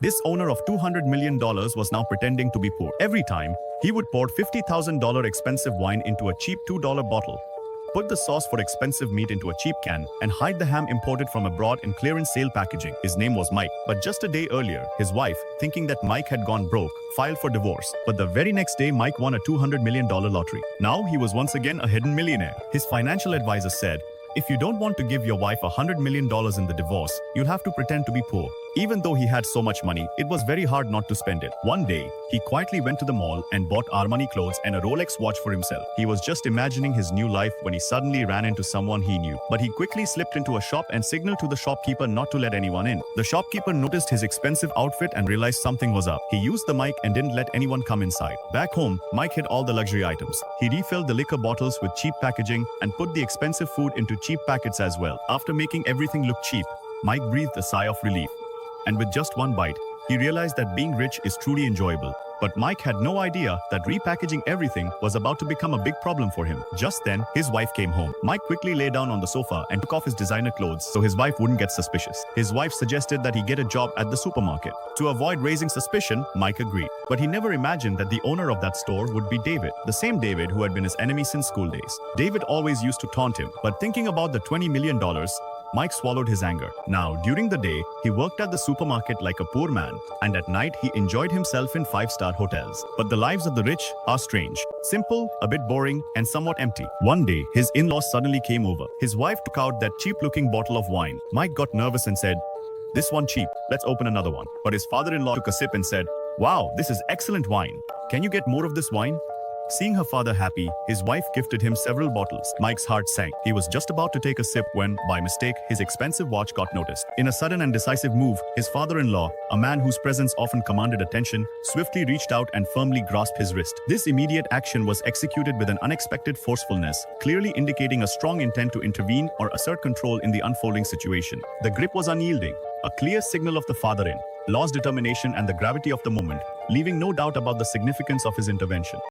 This owner of $200 million was now pretending to be poor. Every time, he would pour $50,000 expensive wine into a cheap $2 bottle, put the sauce for expensive meat into a cheap can, and hide the ham imported from abroad in clearance sale packaging. His name was Mike. But just a day earlier, his wife, thinking that Mike had gone broke, filed for divorce. But the very next day, Mike won a $200 million lottery. Now he was once again a hidden millionaire. His financial advisor said, "If you don't want to give your wife $100 million in the divorce, you'll have to pretend to be poor." Even though he had so much money, it was very hard not to spend it. One day, he quietly went to the mall and bought Armani clothes and a Rolex watch for himself. He was just imagining his new life when he suddenly ran into someone he knew. But he quickly slipped into a shop and signaled to the shopkeeper not to let anyone in. The shopkeeper noticed his expensive outfit and realized something was up. He used the mic and didn't let anyone come inside. Back home, Mike hid all the luxury items. He refilled the liquor bottles with cheap packaging and put the expensive food into cheap packets as well. After making everything look cheap, Mike breathed a sigh of relief. And with just one bite, he realized that being rich is truly enjoyable. But Mike had no idea that repackaging everything was about to become a big problem for him. Just then, his wife came home. Mike quickly lay down on the sofa and took off his designer clothes so his wife wouldn't get suspicious. His wife suggested that he get a job at the supermarket. To avoid raising suspicion, Mike agreed. But he never imagined that the owner of that store would be David, the same David who had been his enemy since school days. David always used to taunt him, but thinking about the $20 million, Mike swallowed his anger. Now, during the day, he worked at the supermarket like a poor man, and at night he enjoyed himself in five-star hotels. But the lives of the rich are strange. Simple, a bit boring, and somewhat empty. One day, his in-laws suddenly came over. His wife took out that cheap-looking bottle of wine. Mike got nervous and said, "This one cheap, let's open another one." But his father-in-law took a sip and said, "Wow, this is excellent wine. Can you get more of this wine?" Seeing her father happy, his wife gifted him several bottles. Mike's heart sank. He was just about to take a sip when, by mistake, his expensive watch got noticed. In a sudden and decisive move, his father-in-law, a man whose presence often commanded attention, swiftly reached out and firmly grasped his wrist. This immediate action was executed with an unexpected forcefulness, clearly indicating a strong intent to intervene or assert control in the unfolding situation. The grip was unyielding, a clear signal of the father-in-law's determination and the gravity of the moment, leaving no doubt about the significance of his intervention.